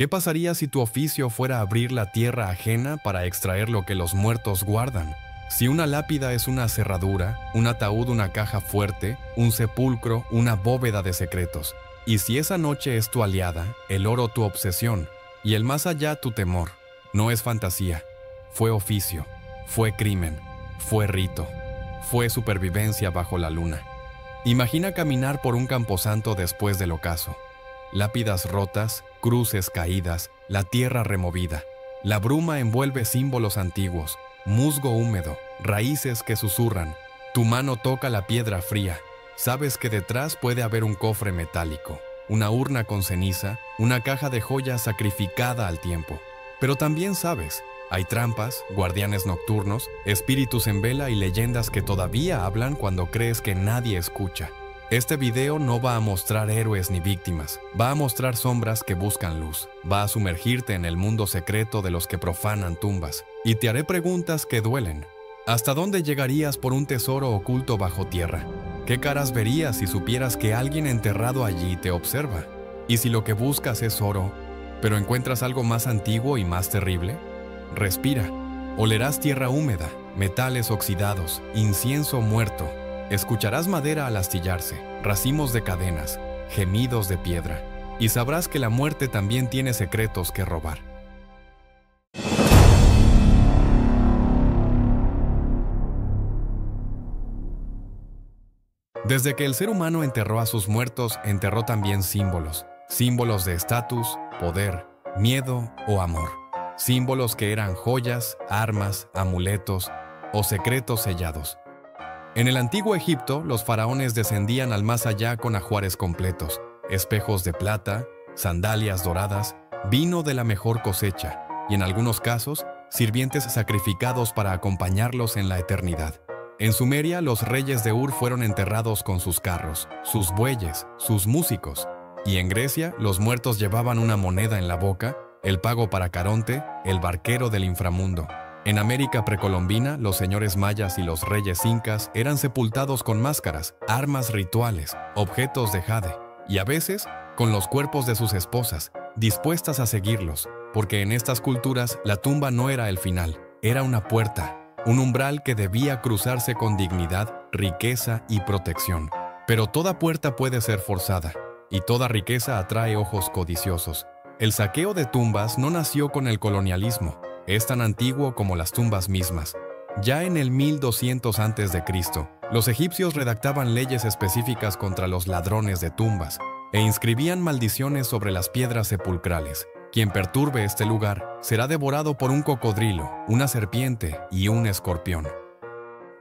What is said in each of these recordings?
¿Qué pasaría si tu oficio fuera abrir la tierra ajena para extraer lo que los muertos guardan? Si una lápida es una cerradura, un ataúd una caja fuerte, un sepulcro una bóveda de secretos. Y si esa noche es tu aliada, el oro tu obsesión, y el más allá tu temor. No es fantasía, fue oficio, fue crimen, fue rito, fue supervivencia bajo la luna. Imagina caminar por un camposanto después del ocaso. Lápidas rotas, cruces caídas, la tierra removida. La bruma envuelve símbolos antiguos, musgo húmedo, raíces que susurran. Tu mano toca la piedra fría. Sabes que detrás puede haber un cofre metálico, una urna con ceniza, una caja de joyas sacrificada al tiempo. Pero también sabes, hay trampas, guardianes nocturnos, espíritus en vela y leyendas que todavía hablan cuando crees que nadie escucha. Este video no va a mostrar héroes ni víctimas, va a mostrar sombras que buscan luz, va a sumergirte en el mundo secreto de los que profanan tumbas, y te haré preguntas que duelen. ¿Hasta dónde llegarías por un tesoro oculto bajo tierra? ¿Qué caras verías si supieras que alguien enterrado allí te observa? ¿Y si lo que buscas es oro, pero encuentras algo más antiguo y más terrible? Respira. Olerás tierra húmeda, metales oxidados, incienso muerto. Escucharás madera al astillarse, racimos de cadenas, gemidos de piedra, y sabrás que la muerte también tiene secretos que robar. Desde que el ser humano enterró a sus muertos, enterró también símbolos. Símbolos de estatus, poder, miedo o amor. Símbolos que eran joyas, armas, amuletos o secretos sellados. En el antiguo Egipto, los faraones descendían al más allá con ajuares completos, espejos de plata, sandalias doradas, vino de la mejor cosecha y, en algunos casos, sirvientes sacrificados para acompañarlos en la eternidad. En Sumeria, los reyes de Ur fueron enterrados con sus carros, sus bueyes, sus músicos. Y en Grecia, los muertos llevaban una moneda en la boca, el pago para Caronte, el barquero del inframundo. En América precolombina, los señores mayas y los reyes incas eran sepultados con máscaras, armas rituales, objetos de jade, y a veces con los cuerpos de sus esposas, dispuestas a seguirlos, porque en estas culturas la tumba no era el final, era una puerta, un umbral que debía cruzarse con dignidad, riqueza y protección. Pero toda puerta puede ser forzada, y toda riqueza atrae ojos codiciosos. El saqueo de tumbas no nació con el colonialismo, es tan antiguo como las tumbas mismas. Ya en el 1200 a.C., los egipcios redactaban leyes específicas contra los ladrones de tumbas e inscribían maldiciones sobre las piedras sepulcrales. Quien perturbe este lugar será devorado por un cocodrilo, una serpiente y un escorpión.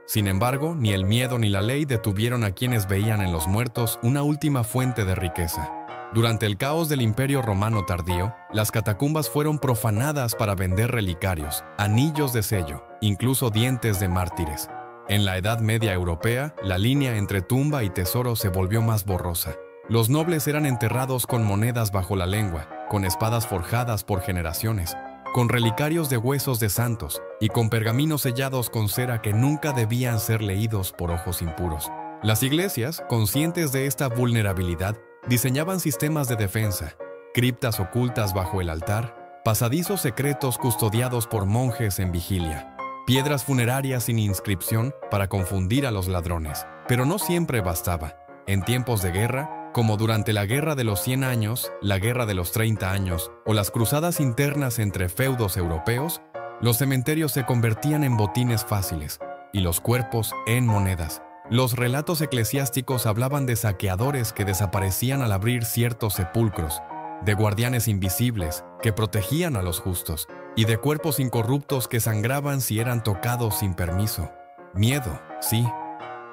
Sin embargo, ni el miedo ni la ley detuvieron a quienes veían en los muertos una última fuente de riqueza. Durante el caos del Imperio Romano tardío, las catacumbas fueron profanadas para vender relicarios, anillos de sello, incluso dientes de mártires. En la Edad Media europea, la línea entre tumba y tesoro se volvió más borrosa. Los nobles eran enterrados con monedas bajo la lengua, con espadas forjadas por generaciones, con relicarios de huesos de santos y con pergaminos sellados con cera que nunca debían ser leídos por ojos impuros. Las iglesias, conscientes de esta vulnerabilidad, diseñaban sistemas de defensa, criptas ocultas bajo el altar, pasadizos secretos custodiados por monjes en vigilia, piedras funerarias sin inscripción para confundir a los ladrones. Pero no siempre bastaba. En tiempos de guerra, como durante la Guerra de los 100 años, la Guerra de los 30 años o las cruzadas internas entre feudos europeos, los cementerios se convertían en botines fáciles y los cuerpos en monedas. Los relatos eclesiásticos hablaban de saqueadores que desaparecían al abrir ciertos sepulcros, de guardianes invisibles que protegían a los justos y de cuerpos incorruptos que sangraban si eran tocados sin permiso. Miedo, sí,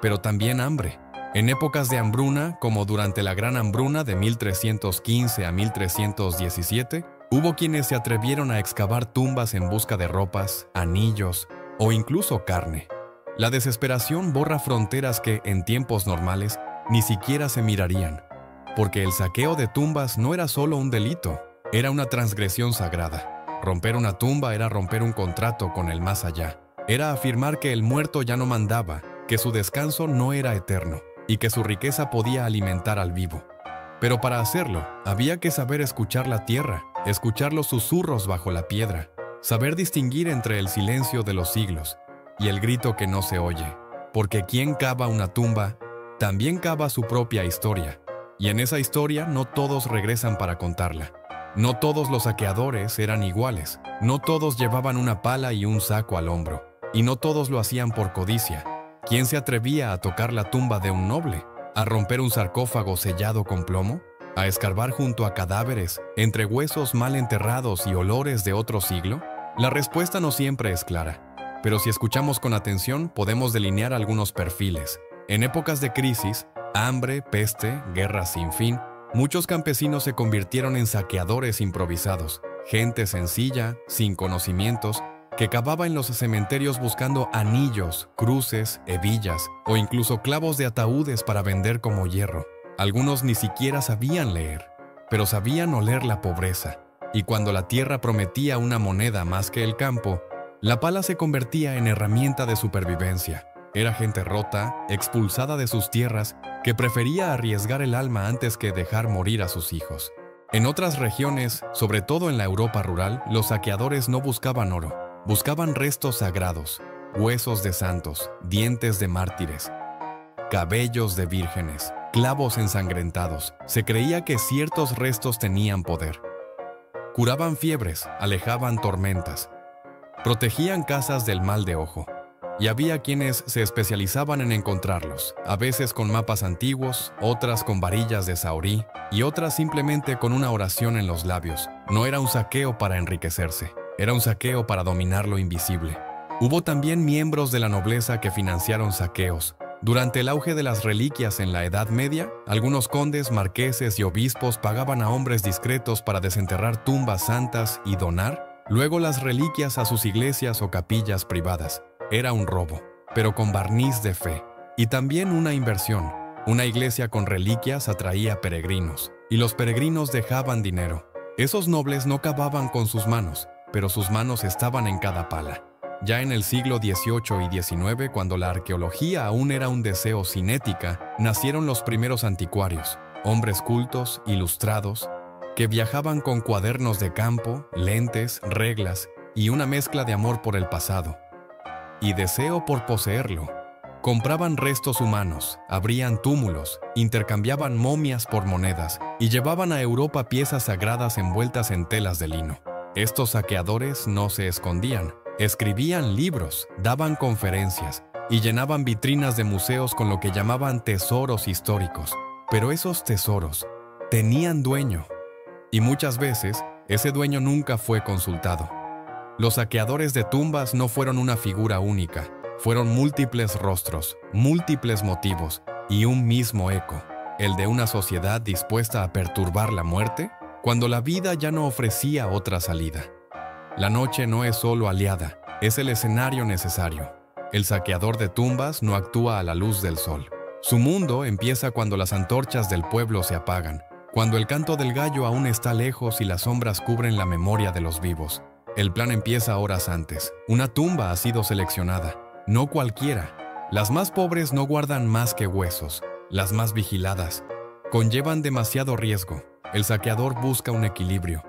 pero también hambre. En épocas de hambruna, como durante la Gran Hambruna de 1315 a 1317, hubo quienes se atrevieron a excavar tumbas en busca de ropas, anillos o incluso carne. La desesperación borra fronteras que, en tiempos normales, ni siquiera se mirarían, porque el saqueo de tumbas no era solo un delito, era una transgresión sagrada. Romper una tumba era romper un contrato con el más allá. Era afirmar que el muerto ya no mandaba, que su descanso no era eterno y que su riqueza podía alimentar al vivo. Pero para hacerlo, había que saber escuchar la tierra, escuchar los susurros bajo la piedra, saber distinguir entre el silencio de los siglos y el grito que no se oye, porque quien cava una tumba, también cava su propia historia, y en esa historia no todos regresan para contarla. No todos los saqueadores eran iguales, no todos llevaban una pala y un saco al hombro, y no todos lo hacían por codicia. ¿Quién se atrevía a tocar la tumba de un noble? ¿A romper un sarcófago sellado con plomo? ¿A escarbar junto a cadáveres, entre huesos mal enterrados y olores de otro siglo? La respuesta no siempre es clara, pero si escuchamos con atención podemos delinear algunos perfiles. En épocas de crisis, hambre, peste, guerras sin fin, muchos campesinos se convirtieron en saqueadores improvisados, gente sencilla, sin conocimientos, que cavaba en los cementerios buscando anillos, cruces, hebillas o incluso clavos de ataúdes para vender como hierro. Algunos ni siquiera sabían leer, pero sabían oler la pobreza, y cuando la tierra prometía una moneda más que el campo, la pala se convertía en herramienta de supervivencia. Era gente rota, expulsada de sus tierras, que prefería arriesgar el alma antes que dejar morir a sus hijos. En otras regiones, sobre todo en la Europa rural, los saqueadores no buscaban oro, buscaban restos sagrados, huesos de santos, dientes de mártires, cabellos de vírgenes, clavos ensangrentados. Se creía que ciertos restos tenían poder. Curaban fiebres, alejaban tormentas, protegían casas del mal de ojo. Y había quienes se especializaban en encontrarlos, a veces con mapas antiguos, otras con varillas de saorí y otras simplemente con una oración en los labios. No era un saqueo para enriquecerse, era un saqueo para dominar lo invisible. Hubo también miembros de la nobleza que financiaron saqueos. Durante el auge de las reliquias en la Edad Media, algunos condes, marqueses y obispos pagaban a hombres discretos para desenterrar tumbas santas y donar luego las reliquias a sus iglesias o capillas privadas. Era un robo, pero con barniz de fe, y también una inversión. Una iglesia con reliquias atraía peregrinos, y los peregrinos dejaban dinero. Esos nobles no cavaban con sus manos, pero sus manos estaban en cada pala. Ya en el siglo XVIII y XIX, cuando la arqueología aún era un deseo sin ética, nacieron los primeros anticuarios, hombres cultos, ilustrados, que viajaban con cuadernos de campo, lentes, reglas y una mezcla de amor por el pasado y deseo por poseerlo. Compraban restos humanos, abrían túmulos, intercambiaban momias por monedas y llevaban a Europa piezas sagradas envueltas en telas de lino. Estos saqueadores no se escondían, escribían libros, daban conferencias y llenaban vitrinas de museos con lo que llamaban tesoros históricos. Pero esos tesoros tenían dueño, y muchas veces ese dueño nunca fue consultado. Los saqueadores de tumbas no fueron una figura única, fueron múltiples rostros, múltiples motivos y un mismo eco, el de una sociedad dispuesta a perturbar la muerte cuando la vida ya no ofrecía otra salida. La noche no es solo aliada, es el escenario necesario. El saqueador de tumbas no actúa a la luz del sol. Su mundo empieza cuando las antorchas del pueblo se apagan, cuando el canto del gallo aún está lejos y las sombras cubren la memoria de los vivos. El plan empieza horas antes. Una tumba ha sido seleccionada, no cualquiera. Las más pobres no guardan más que huesos. Las más vigiladas conllevan demasiado riesgo. El saqueador busca un equilibrio,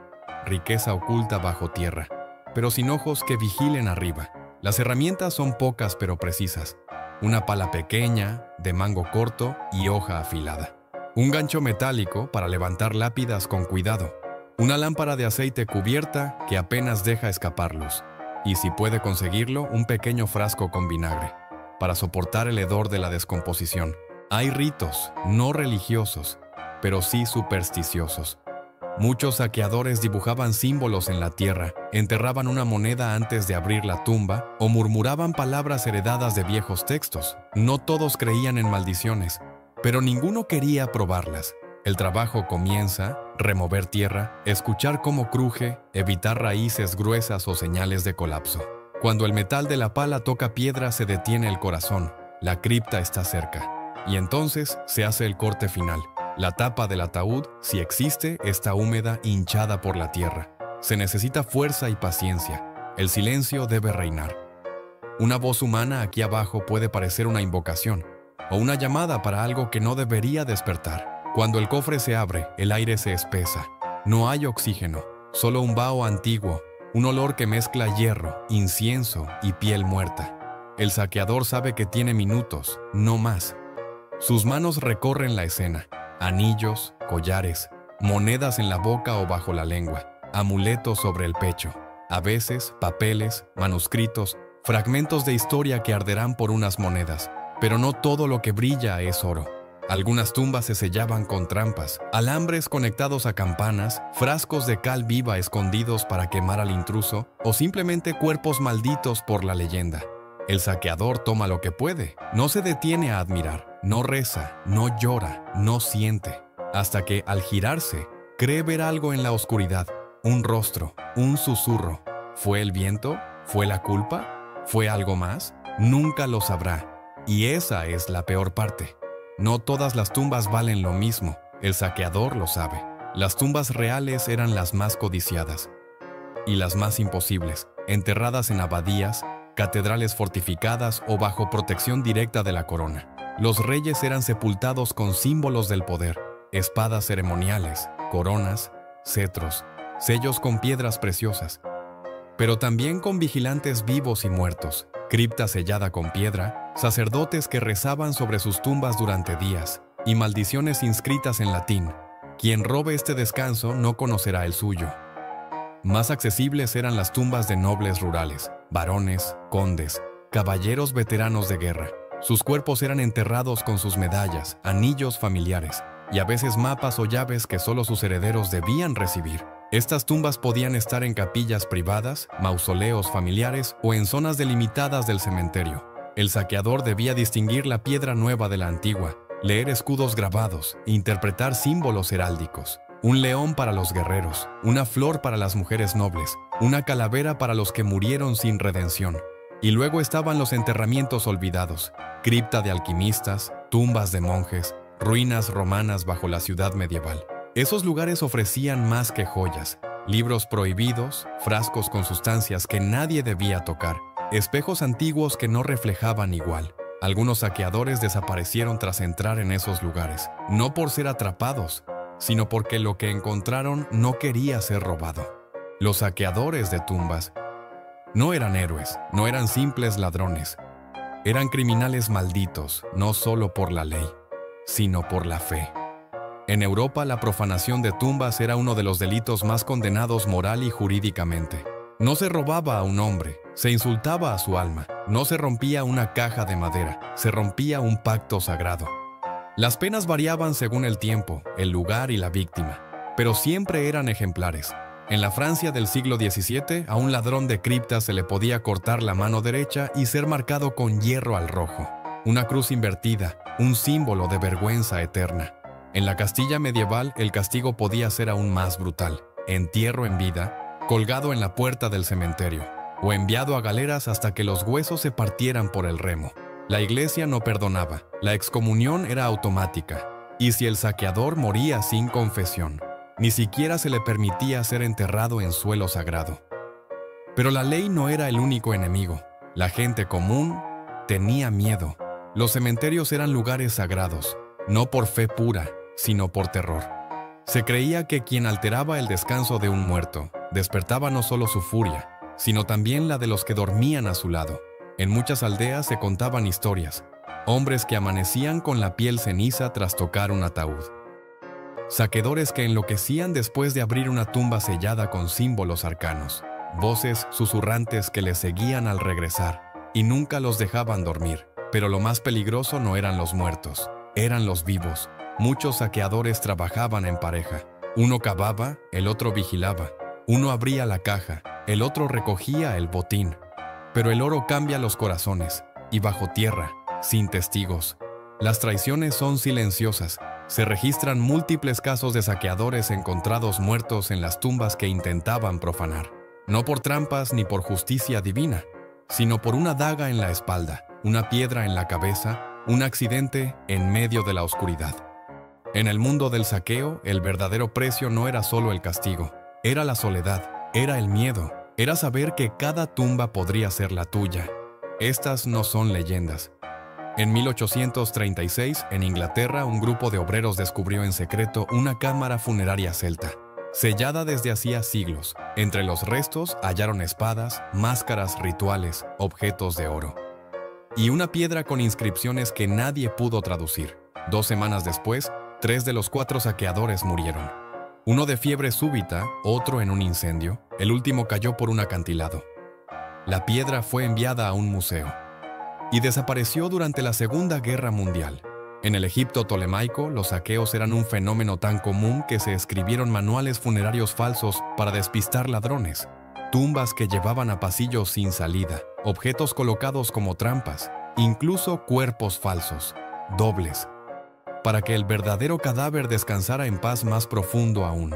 riqueza oculta bajo tierra, pero sin ojos que vigilen arriba. Las herramientas son pocas pero precisas. Una pala pequeña, de mango corto y hoja afilada. Un gancho metálico para levantar lápidas con cuidado. Una lámpara de aceite cubierta que apenas deja escapar luz. Y si puede conseguirlo, un pequeño frasco con vinagre, para soportar el hedor de la descomposición. Hay ritos, no religiosos, pero sí supersticiosos. Muchos saqueadores dibujaban símbolos en la tierra, enterraban una moneda antes de abrir la tumba o murmuraban palabras heredadas de viejos textos. No todos creían en maldiciones, pero ninguno quería probarlas. El trabajo comienza, remover tierra, escuchar cómo cruje, evitar raíces gruesas o señales de colapso. Cuando el metal de la pala toca piedra se detiene el corazón, la cripta está cerca. Y entonces se hace el corte final. La tapa del ataúd, si existe, está húmeda, hinchada por la tierra. Se necesita fuerza y paciencia. El silencio debe reinar. Una voz humana aquí abajo puede parecer una invocación o una llamada para algo que no debería despertar. Cuando el cofre se abre, el aire se espesa. No hay oxígeno. solo un vaho antiguo, un olor que mezcla hierro, incienso y piel muerta. El saqueador sabe que tiene minutos, no más. Sus manos recorren la escena, anillos, collares, monedas en la boca o bajo la lengua, amuletos sobre el pecho, a veces papeles, manuscritos, fragmentos de historia que arderán por unas monedas, pero no todo lo que brilla es oro. Algunas tumbas se sellaban con trampas, alambres conectados a campanas, frascos de cal viva escondidos para quemar al intruso, o simplemente cuerpos malditos por la leyenda. El saqueador toma lo que puede, no se detiene a admirar, no reza, no llora, no siente, hasta que, al girarse, cree ver algo en la oscuridad, un rostro, un susurro. ¿Fue el viento? ¿Fue la culpa? ¿Fue algo más? Nunca lo sabrá. Y esa es la peor parte. No todas las tumbas valen lo mismo, el saqueador lo sabe. Las tumbas reales eran las más codiciadas y las más imposibles, enterradas en abadías, catedrales fortificadas o bajo protección directa de la corona. Los reyes eran sepultados con símbolos del poder, espadas ceremoniales, coronas, cetros, sellos con piedras preciosas, pero también con vigilantes vivos y muertos, cripta sellada con piedra, sacerdotes que rezaban sobre sus tumbas durante días, y maldiciones inscritas en latín. Quien robe este descanso no conocerá el suyo. Más accesibles eran las tumbas de nobles rurales, varones, condes, caballeros veteranos de guerra. Sus cuerpos eran enterrados con sus medallas, anillos familiares, y a veces mapas o llaves que solo sus herederos debían recibir. Estas tumbas podían estar en capillas privadas, mausoleos familiares o en zonas delimitadas del cementerio. El saqueador debía distinguir la piedra nueva de la antigua, leer escudos grabados e interpretar símbolos heráldicos. Un león para los guerreros, una flor para las mujeres nobles, una calavera para los que murieron sin redención. Y luego estaban los enterramientos olvidados, cripta de alquimistas, tumbas de monjes, ruinas romanas bajo la ciudad medieval. Esos lugares ofrecían más que joyas, libros prohibidos, frascos con sustancias que nadie debía tocar, espejos antiguos que no reflejaban igual. Algunos saqueadores desaparecieron tras entrar en esos lugares, no por ser atrapados, sino porque lo que encontraron no quería ser robado. Los saqueadores de tumbas no eran héroes, no eran simples ladrones. Eran criminales malditos, no solo por la ley, sino por la fe. En Europa, la profanación de tumbas era uno de los delitos más condenados moral y jurídicamente. No se robaba a un hombre, se insultaba a su alma, no se rompía una caja de madera, se rompía un pacto sagrado. Las penas variaban según el tiempo, el lugar y la víctima, pero siempre eran ejemplares. En la Francia del siglo XVII, a un ladrón de criptas se le podía cortar la mano derecha y ser marcado con hierro al rojo. Una cruz invertida, un símbolo de vergüenza eterna. En la Castilla medieval, el castigo podía ser aún más brutal: entierro en vida, colgado en la puerta del cementerio, o enviado a galeras hasta que los huesos se partieran por el remo. La iglesia no perdonaba, la excomunión era automática, y si el saqueador moría sin confesión, ni siquiera se le permitía ser enterrado en suelo sagrado. Pero la ley no era el único enemigo. La gente común tenía miedo. Los cementerios eran lugares sagrados, no por fe pura, sino por terror. Se creía que quien alteraba el descanso de un muerto despertaba no solo su furia, sino también la de los que dormían a su lado. En muchas aldeas se contaban historias, hombres que amanecían con la piel ceniza tras tocar un ataúd, saqueadores que enloquecían después de abrir una tumba sellada con símbolos arcanos, voces susurrantes que les seguían al regresar y nunca los dejaban dormir. Pero lo más peligroso no eran los muertos, eran los vivos. Muchos saqueadores trabajaban en pareja. Uno cavaba, el otro vigilaba. Uno abría la caja, el otro recogía el botín. Pero el oro cambia los corazones, y bajo tierra, sin testigos. Las traiciones son silenciosas. Se registran múltiples casos de saqueadores encontrados muertos en las tumbas que intentaban profanar. No por trampas ni por justicia divina, sino por una daga en la espalda, una piedra en la cabeza, un accidente en medio de la oscuridad. En el mundo del saqueo, el verdadero precio no era solo el castigo, era la soledad, era el miedo, era saber que cada tumba podría ser la tuya. Estas no son leyendas. En 1836, en Inglaterra, un grupo de obreros descubrió en secreto una cámara funeraria celta. sellada desde hacía siglos. Entre los restos hallaron espadas, máscaras rituales, objetos de oro y una piedra con inscripciones que nadie pudo traducir. 2 semanas después, 3 de los 4 saqueadores murieron. Uno de fiebre súbita, otro en un incendio, el último cayó por un acantilado. La piedra fue enviada a un museo y desapareció durante la Segunda Guerra Mundial. En el Egipto tolemaico, los saqueos eran un fenómeno tan común que se escribieron manuales funerarios falsos para despistar ladrones, tumbas que llevaban a pasillos sin salida, objetos colocados como trampas, incluso cuerpos falsos, dobles, para que el verdadero cadáver descansara en paz más profundo aún.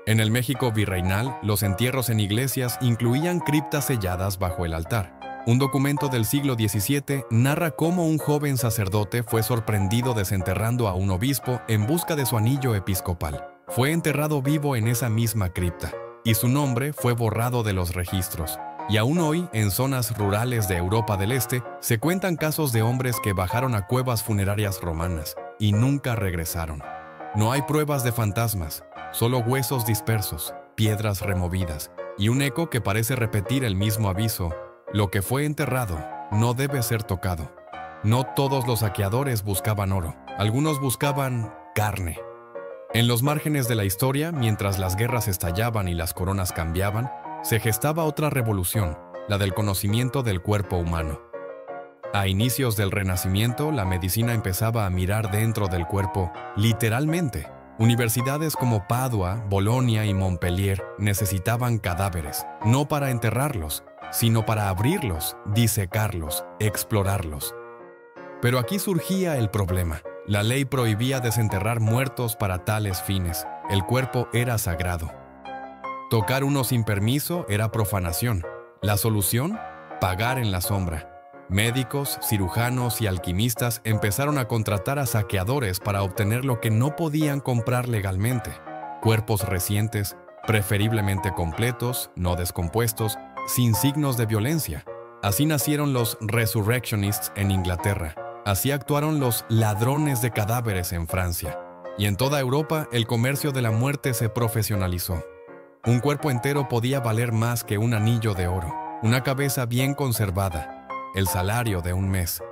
En el México virreinal, los entierros en iglesias incluían criptas selladas bajo el altar. Un documento del siglo XVII narra cómo un joven sacerdote fue sorprendido desenterrando a un obispo en busca de su anillo episcopal. Fue enterrado vivo en esa misma cripta, y su nombre fue borrado de los registros. Y aún hoy, en zonas rurales de Europa del Este, se cuentan casos de hombres que bajaron a cuevas funerarias romanas y nunca regresaron. No hay pruebas de fantasmas, solo huesos dispersos, piedras removidas y un eco que parece repetir el mismo aviso: lo que fue enterrado no debe ser tocado. No todos los saqueadores buscaban oro, algunos buscaban carne. En los márgenes de la historia, mientras las guerras estallaban y las coronas cambiaban, se gestaba otra revolución, la del conocimiento del cuerpo humano. A inicios del Renacimiento, la medicina empezaba a mirar dentro del cuerpo, literalmente. Universidades como Padua, Bolonia y Montpellier necesitaban cadáveres, no para enterrarlos, sino para abrirlos, disecarlos, explorarlos. Pero aquí surgía el problema. La ley prohibía desenterrar muertos para tales fines. El cuerpo era sagrado. Tocar uno sin permiso era profanación. La solución: pagar en la sombra. Médicos, cirujanos y alquimistas empezaron a contratar a saqueadores para obtener lo que no podían comprar legalmente: cuerpos recientes, preferiblemente completos, no descompuestos, sin signos de violencia. Así nacieron los resurrectionists en Inglaterra. Así actuaron los ladrones de cadáveres en Francia. Y en toda Europa, el comercio de la muerte se profesionalizó. Un cuerpo entero podía valer más que un anillo de oro, una cabeza bien conservada, el salario de un mes.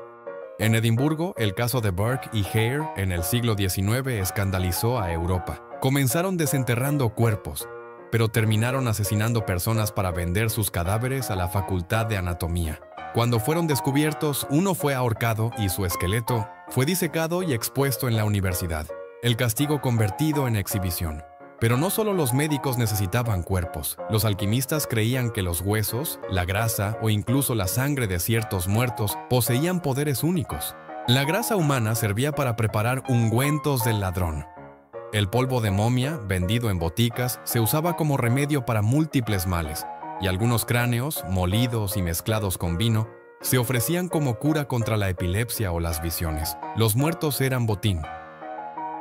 En Edimburgo, el caso de Burke y Hare en el siglo XIX escandalizó a Europa. Comenzaron desenterrando cuerpos, pero terminaron asesinando personas para vender sus cadáveres a la Facultad de Anatomía. Cuando fueron descubiertos, uno fue ahorcado y su esqueleto fue disecado y expuesto en la universidad, el castigo convertido en exhibición. Pero no solo los médicos necesitaban cuerpos. Los alquimistas creían que los huesos, la grasa o incluso la sangre de ciertos muertos poseían poderes únicos. La grasa humana servía para preparar ungüentos del ladrón. El polvo de momia, vendido en boticas, se usaba como remedio para múltiples males, y algunos cráneos, molidos y mezclados con vino, se ofrecían como cura contra la epilepsia o las visiones. Los muertos eran botín,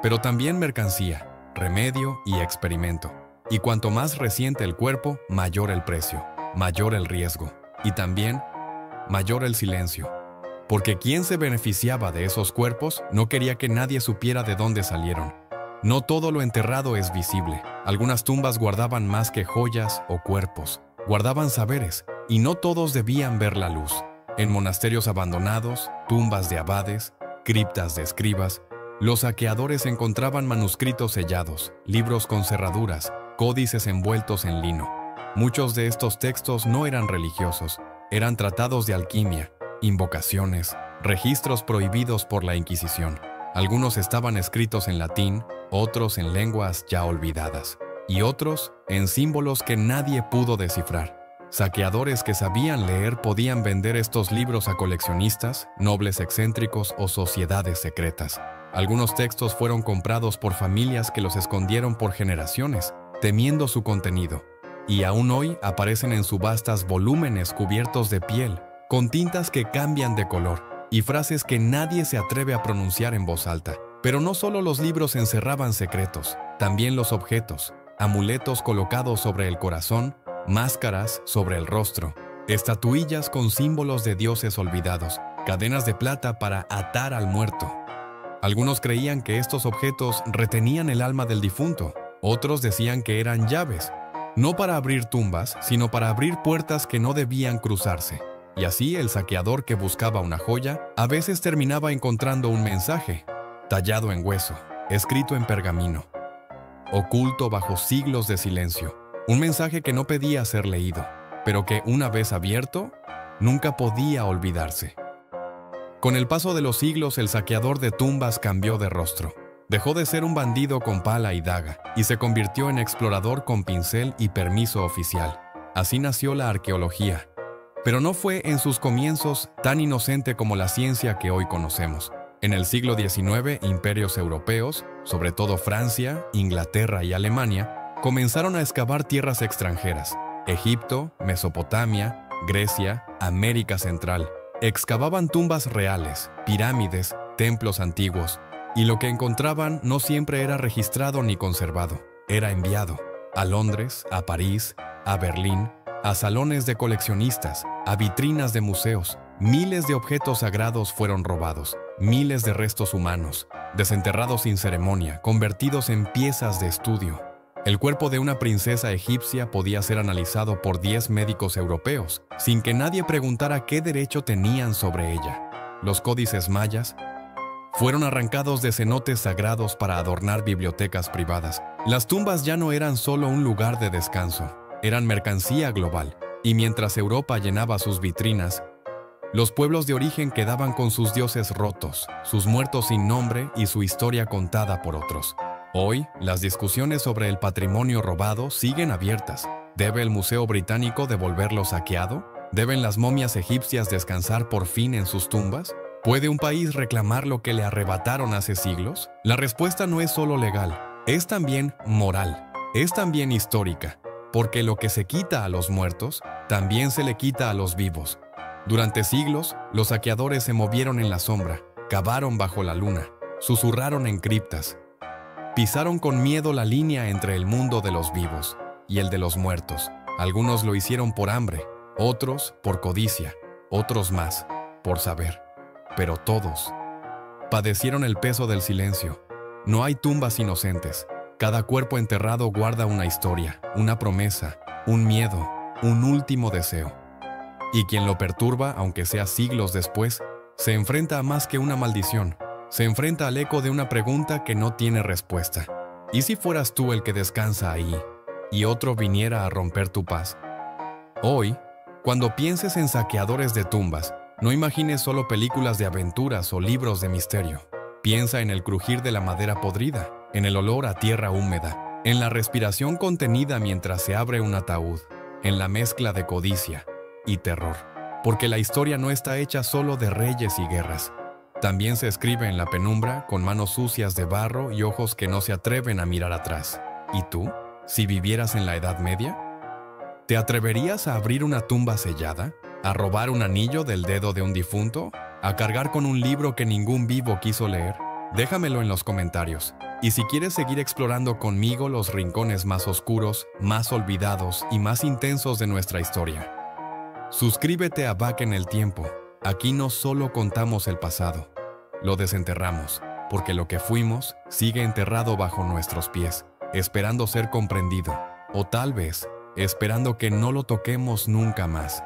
pero también mercancía, remedio y experimento. Y cuanto más reciente el cuerpo, mayor el precio, mayor el riesgo, y también mayor el silencio. Porque quien se beneficiaba de esos cuerpos no quería que nadie supiera de dónde salieron. No todo lo enterrado es visible. Algunas tumbas guardaban más que joyas o cuerpos. Guardaban saberes, y no todos debían ver la luz. En monasterios abandonados, tumbas de abades, criptas de escribas, los saqueadores encontraban manuscritos sellados, libros con cerraduras, códices envueltos en lino. Muchos de estos textos no eran religiosos, eran tratados de alquimia, invocaciones, registros prohibidos por la Inquisición. Algunos estaban escritos en latín, otros en lenguas ya olvidadas, y otros en símbolos que nadie pudo descifrar. Saqueadores que sabían leer podían vender estos libros a coleccionistas, nobles excéntricos o sociedades secretas. Algunos textos fueron comprados por familias que los escondieron por generaciones, temiendo su contenido. Y aún hoy aparecen en subastas volúmenes cubiertos de piel, con tintas que cambian de color, y frases que nadie se atreve a pronunciar en voz alta. Pero no solo los libros encerraban secretos, también los objetos, amuletos colocados sobre el corazón, máscaras sobre el rostro, estatuillas con símbolos de dioses olvidados, cadenas de plata para atar al muerto. Algunos creían que estos objetos retenían el alma del difunto, Otros decían que eran llaves, no para abrir tumbas, sino para abrir puertas que no debían cruzarse. Y así el saqueador que buscaba una joya a veces terminaba encontrando un mensaje, tallado en hueso, escrito en pergamino, oculto bajo siglos de silencio. Un mensaje que no pedía ser leído, pero que una vez abierto, nunca podía olvidarse. Con el paso de los siglos, el saqueador de tumbas cambió de rostro. Dejó de ser un bandido con pala y daga y se convirtió en explorador con pincel y permiso oficial. Así nació la arqueología. Pero no fue en sus comienzos tan inocente como la ciencia que hoy conocemos. En el siglo XIX, imperios europeos, sobre todo Francia, Inglaterra y Alemania, comenzaron a excavar tierras extranjeras. Egipto, Mesopotamia, Grecia, América Central. Excavaban tumbas reales, pirámides, templos antiguos, y lo que encontraban no siempre era registrado ni conservado. Era enviado a Londres, a París, a Berlín, a salones de coleccionistas, a vitrinas de museos. Miles de objetos sagrados fueron robados, miles de restos humanos, desenterrados sin ceremonia, convertidos en piezas de estudio. El cuerpo de una princesa egipcia podía ser analizado por 10 médicos europeos, sin que nadie preguntara qué derecho tenían sobre ella. Los códices mayas fueron arrancados de cenotes sagrados para adornar bibliotecas privadas. Las tumbas ya no eran solo un lugar de descanso, eran mercancía global, y mientras Europa llenaba sus vitrinas, los pueblos de origen quedaban con sus dioses rotos, sus muertos sin nombre y su historia contada por otros. Hoy, las discusiones sobre el patrimonio robado siguen abiertas. ¿Debe el Museo Británico devolver lo saqueado? ¿Deben las momias egipcias descansar por fin en sus tumbas? ¿Puede un país reclamar lo que le arrebataron hace siglos? La respuesta no es solo legal, es también moral, es también histórica, porque lo que se quita a los muertos, también se le quita a los vivos. Durante siglos, los saqueadores se movieron en la sombra, cavaron bajo la luna, susurraron en criptas, pisaron con miedo la línea entre el mundo de los vivos y el de los muertos. Algunos lo hicieron por hambre, otros por codicia, otros más por saber. Pero todos padecieron el peso del silencio. No hay tumbas inocentes. Cada cuerpo enterrado guarda una historia, una promesa, un miedo, un último deseo. Y quien lo perturba, aunque sea siglos después, se enfrenta a más que una maldición. Se enfrenta al eco de una pregunta que no tiene respuesta. ¿Y si fueras tú el que descansa ahí, y otro viniera a romper tu paz? Hoy, cuando pienses en saqueadores de tumbas, no imagines solo películas de aventuras o libros de misterio. Piensa en el crujir de la madera podrida, en el olor a tierra húmeda, en la respiración contenida mientras se abre un ataúd, en la mezcla de codicia y terror. Porque la historia no está hecha solo de reyes y guerras. También se escribe en la penumbra con manos sucias de barro y ojos que no se atreven a mirar atrás. ¿Y tú? Si vivieras en la Edad Media, ¿te atreverías a abrir una tumba sellada? ¿A robar un anillo del dedo de un difunto? ¿A cargar con un libro que ningún vivo quiso leer? Déjamelo en los comentarios. Y si quieres seguir explorando conmigo los rincones más oscuros, más olvidados y más intensos de nuestra historia, suscríbete a Back en el Tiempo. Aquí no solo contamos el pasado, lo desenterramos, porque lo que fuimos sigue enterrado bajo nuestros pies, esperando ser comprendido, o tal vez, esperando que no lo toquemos nunca más.